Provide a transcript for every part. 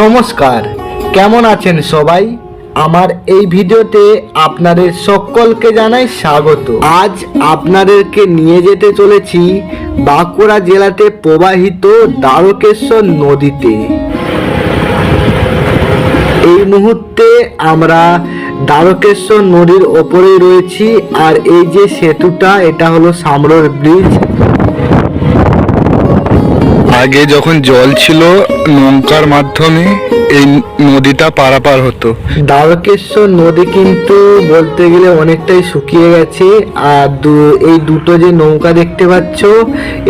নমস্কার, কেমন আছেন সবাই? আমার এই ভিডিওতে আপনাদের সকলকে জানাই স্বাগত। আজ আপনাদেরকে নিয়ে যেতে চলেছি বাঁকুড়া জেলাতে প্রবাহিত দ্বারকেশ্বর নদীতে। এই মুহূর্তে আমরা দ্বারকেশ্বর নদীর ওপরেই রয়েছি, আর এই যে সেতুটা, এটা হলো সামরোর ব্রিজ। আগে যখন জল ছিল নৌকার মাধ্যমে এই নদীটা পারাপার হতো। দ্বারকেশ্বর নদী কিন্তু বলতে গেলে অনেকটাই শুকিয়ে গেছে। আর এই দুটো যে নৌকা দেখতে পাচ্ছ,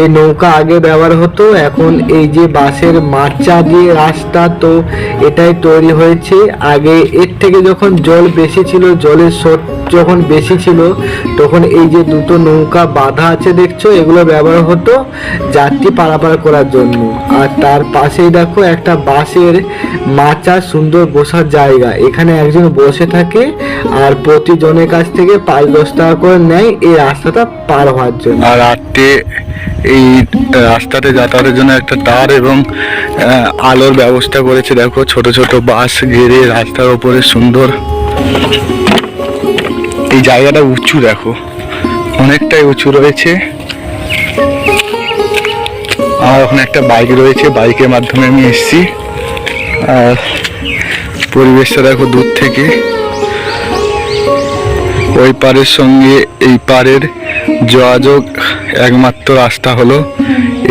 এই নৌকা আগে ব্যবহার হতো। এখন এই যে বাঁশের মাচা দিয়ে রাস্তা, তো এটাই তৈরি হয়েছে। আগে এর থেকে যখন জল বেশি ছিল, জলের স্রোত যখন বেশি ছিল, তখন এই যে দুটো নৌকা বাঁধা আছে দেখছো, এগুলো ব্যবহার হতো যাত্রী পারাপার করার জন্য। আর তার পাশেই দেখো একটা বাঁশের মাচা, সুন্দর বসার জায়গা। এখানে একজন বসে থাকে, আর প্রতিজনের কাছ থেকে 5-10 টাকা করে নেয় এই রাস্তাটা পার হওয়ার জন্য। আর রাতে এই রাস্তাতে যাতায়াতের জন্য একটা তার এবং আলোর ব্যবস্থা করেছে। দেখো ছোট ছোট বাঁশ ঘিরে রাস্তার উপরে সুন্দর। এই জায়গাটা উঁচু, দেখো অনেকটাই উঁচু রয়েছে। আমার ওখানে একটা বাইক রয়েছে, বাইকের মাধ্যমে আমি এসেছি। আর পরিবেশটা দেখো দূর থেকে। ওই পারের সঙ্গে এই পারের যোগাযোগ একমাত্র রাস্তা হলো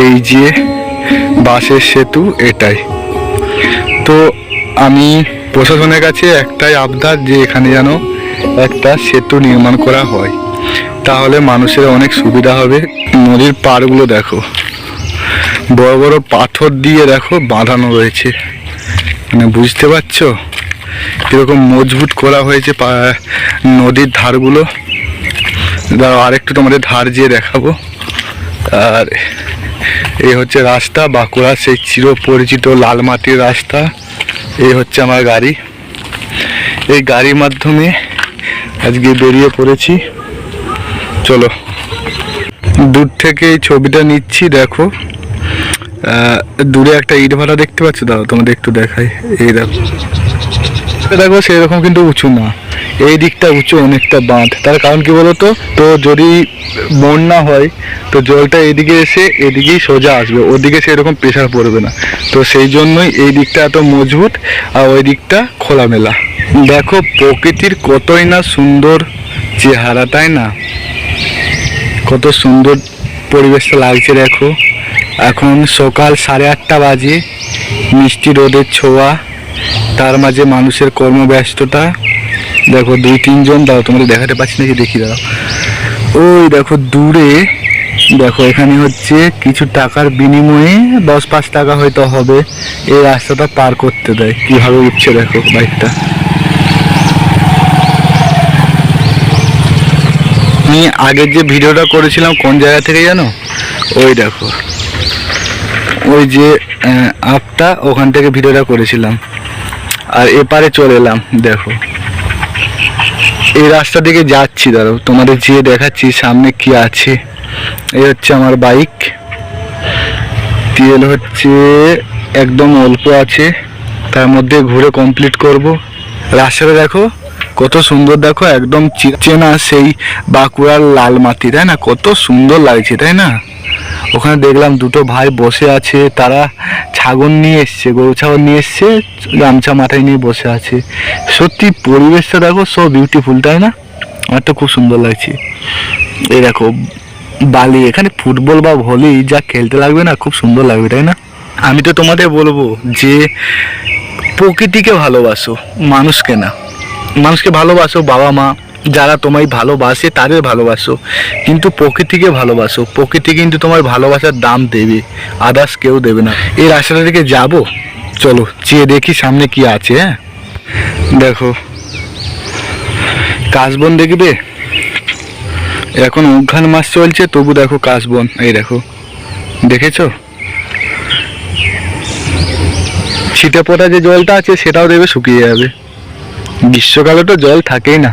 এই যে বাঁশের সেতু, এটাই। তো আমি প্রশাসনের কাছে একটাই আবদার, যে এখানে যেন একটা সেতু নির্মাণ করা হয়, তাহলে মানুষের অনেক সুবিধা হবে। নদীর পাড়গুলো দেখো, বড় বড় পাথর দিয়ে দেখো বাঁধানো রয়েছে, মানে বুঝতে পারছো কিরকম মজবুত করা হয়েছে নদীর ধারগুলো। আরেকটু তোমাদের ধার দিয়ে দেখাবো। আর এই হচ্ছে রাস্তা, বাঁকুড়া সেই চির পরিচিত লাল মাটির রাস্তা। এই হচ্ছে আমার গাড়ি, এই গাড়ির মাধ্যমে আজকে বেরিয়ে পড়েছি। চলো দূর থেকে এই ছবিটা নিচ্ছি। দেখো দূরে একটা ইট ভাটা দেখতে পাচ্ছ, দাও তোমাদের একটু দেখাই। এই দেখো, দেখো সেরকম কিন্তু উঁচু না, এই দিকটা উঁচু অনেকটা বাঁধ। তার কারণ কি বলতো, তো যদি বন্যা হয় তো জলটা এদিকে এসে এদিকেই সোজা আসবে, ওদিকে সেরকম প্রেশার পড়বে না। তো সেই জন্যই এই দিকটা এত মজবুত, আর ওই দিকটা খোলামেলা। দেখো প্রকৃতির কতই না সুন্দর চেহারা, তাই না? কত সুন্দর পরিবেশটা লাগছে। দেখো এখন সকাল 8:30 বাজে, মিষ্টি রোদের ছোঁয়া, তার মাঝে মানুষের কর্মব্যস্ততা। দেখো 2-3 জন, দাও তোমাদের দেখাতে পাচ্ছি নাকি, দেখি দাও। ওই দেখো দূরে, দেখো এখানে হচ্ছে কিছু টাকার বিনিময়ে 10-5 টাকা হয়তো হবে, এই রাস্তাটা পার করতে দেয়। কিভাবে উঠছে দেখো বাইকটা। আমি আগের যে ভিডিওটা করেছিলাম কোন জায়গা থেকে জানো, ওই দেখো ওই যে আপটা, ওখান থেকে ভিডিওটা করেছিলাম। আর এপারে চলে এলাম, দেখো এই রাস্তা দিকে যাচ্ছি। দাঁড়াও তোমাদের যেয়ে দেখাচ্ছি সামনে কি আছে। এই হচ্ছে আমার বাইক, তেল হচ্ছে একদম অল্প আছে, তার মধ্যে ঘুরে কমপ্লিট করব। রাস্তাটা দেখো কত সুন্দর, দেখো একদম চেনা সেই বাঁকুড়ার লাল মাটি, তাই না? কত সুন্দর লাগছে, তাই না? ওখানে দেখলাম দুটো ভাই বসে আছে, তারা ছাগল নিয়ে এসছে, গরু ছাগল নিয়ে এসছে, গামছা মাথায় নিয়ে বসে আছে। সত্যি পরিবেশটা দেখো সব বিউটিফুল, তাই না? আমার তো খুব সুন্দর লাগছে। এই দেখো বালি, এখানে ফুটবল বা ভলি যা খেলতে লাগবে না, খুব সুন্দর লাগবে, তাই না? আমি তো তোমাদের বলবো যে প্রকৃতিকে ভালোবাসো, মানুষকে না। মানুষকে ভালোবাসো, বাবা মা যারা তোমায় ভালোবাসে তাদের ভালোবাসো, কিন্তু প্রকৃতিকে ভালোবাসো। প্রকৃতি কিন্তু তোমার ভালোবাসার দাম দেবে, আদার্স কেউ দেবে না। এই রাস্তাটা থেকে যাবো, চলো চেয়ে দেখি সামনে কি আছে। হ্যাঁ দেখো কাশবন দেখবে, এখন অঘ্রাণ মাস চলছে, তবু দেখো কাশবন। এই দেখো, দেখেছো? ছিটে পোটা যে জলটা আছে সেটাও দেবে শুকিয়ে যাবে। গ্রীষ্মকালে তো জল থাকেই না,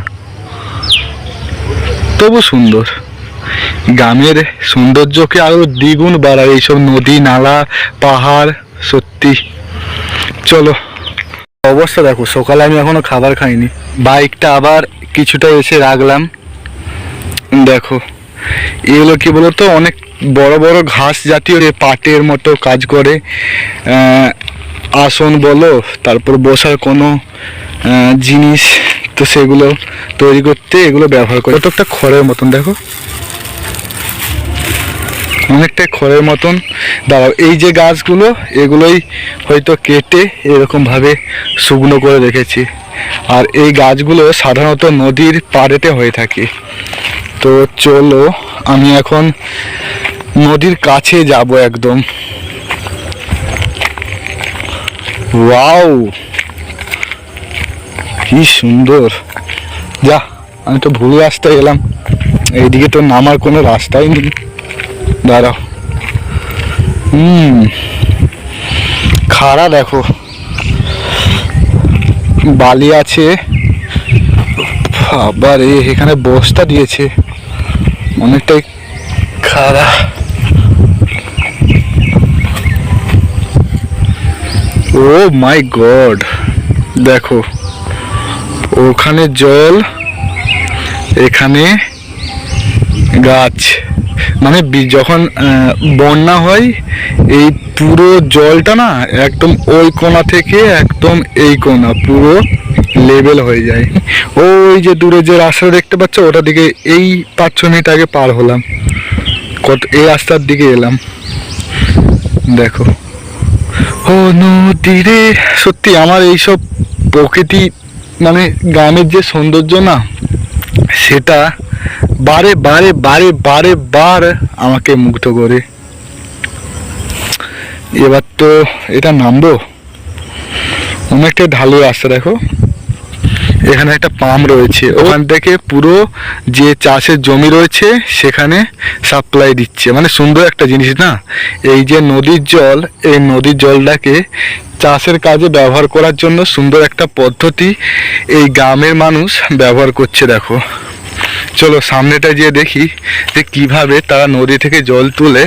তবু সুন্দর। গ্রামের সৌন্দর্যকে আরো দ্বিগুণ বাড়ায় এইসব নদী নালা পাহাড়। সত্যি। চলো, অবস্থা দেখো, সকালে আমি এখনো খাবার খাইনি। বাইকটা আবার কিছুটা এসে রাখলাম। দেখো এগুলো কি বলতো, অনেক বড় বড় ঘাস জাতীয় পাটের মতো কাজ করে। আসন বলো, তারপর বসার কোনো জিনিস, তো সেগুলো তৈরি করতে এগুলো ব্যবহার করে। কতটা খড়ের মতন দেখো, অনেকটাই খড়ের মতন। দাঁড়াও, এই যে গাছগুলো এগুলোই হয়তো কেটে এরকম ভাবে শুকনো করে রেখেছি। আর এই গাছগুলো সাধারণত নদীর পাড়েতে হয়ে থাকে। তো চলো, আমি এখন নদীর কাছে যাব একদম। ওয়াও, কি সুন্দর! যা, আমি তো ভুল রাস্তায় এলাম, এইদিকে তো নামার কোনো রাস্তাই নেই। দাঁড়াও, খাড়া দেখো, বালি আছে, আবার এখানে বস্তা দিয়েছে, অনেকটাই খাড়া। ও মাই গড, দেখো ওখানে জল, এখানে গাছ। মানে যখন বন্যা হয় এই পুরো জলটা না একদম ওই কোণা থেকে একদম এই কোণা পুরো লেভেল হয়ে যায়। ওই যে দূরে যে রাস্তা দেখতে পাচ্ছ, ওটা দিকে এই 5-6 মিনিট আগে পার হলাম, এই রাস্তার দিকে এলাম। দেখো, ও নদী রে। সত্যি আমার এইসব প্রকৃতি, মানে গ্রামের যে সৌন্দর্য না, সেটা বারে বারে বারে বারে বার আমাকে মুগ্ধ করে। এবার তো এটা নামবো, অনেকটা ঢালু রাস্তা। দেখো এখানে একটা পাম্প রয়েছে, ওখান থেকে পুরো যে চাষের জমি রয়েছে সেখানে সাপ্লাই দিচ্ছে। মানে সুন্দর একটা জিনিস না, এই যে নদীর জল, এই নদীর জলটাকে চাষের কাজে ব্যবহার করার জন্য সুন্দর একটা পদ্ধতি এই গ্রামের মানুষ ব্যবহার করছে। দেখো, চলো সামনেটা গিয়ে দেখি যে কিভাবে তারা নদী থেকে জল তুলে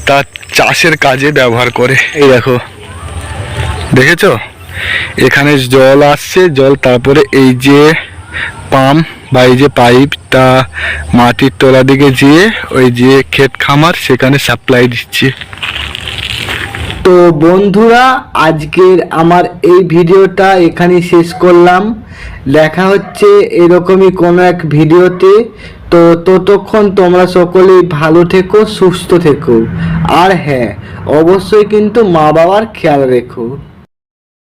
তার চাষের কাজে ব্যবহার করে। এই দেখো, দেখেছো এখানে জল আসছে, জল তারপরে এই যে পাম্প বা এই যে পাইপটা মাটির তলা দিকে যেয়ে ওই যে ক্ষেত খামার সেখানে সাপ্লাই দিচ্ছে। তো বন্ধুরা, আজকের আমার এই ভিডিওটা এখানেই শেষ করলাম। দেখা হচ্ছে এরকমই কোনো এক ভিডিওতে। তো ততক্ষণ তোমরা সকলেই ভালো থেকো, সুস্থ থেকো, আর হ্যাঁ, অবশ্যই কিন্তু মা বাবার খেয়াল রেখো।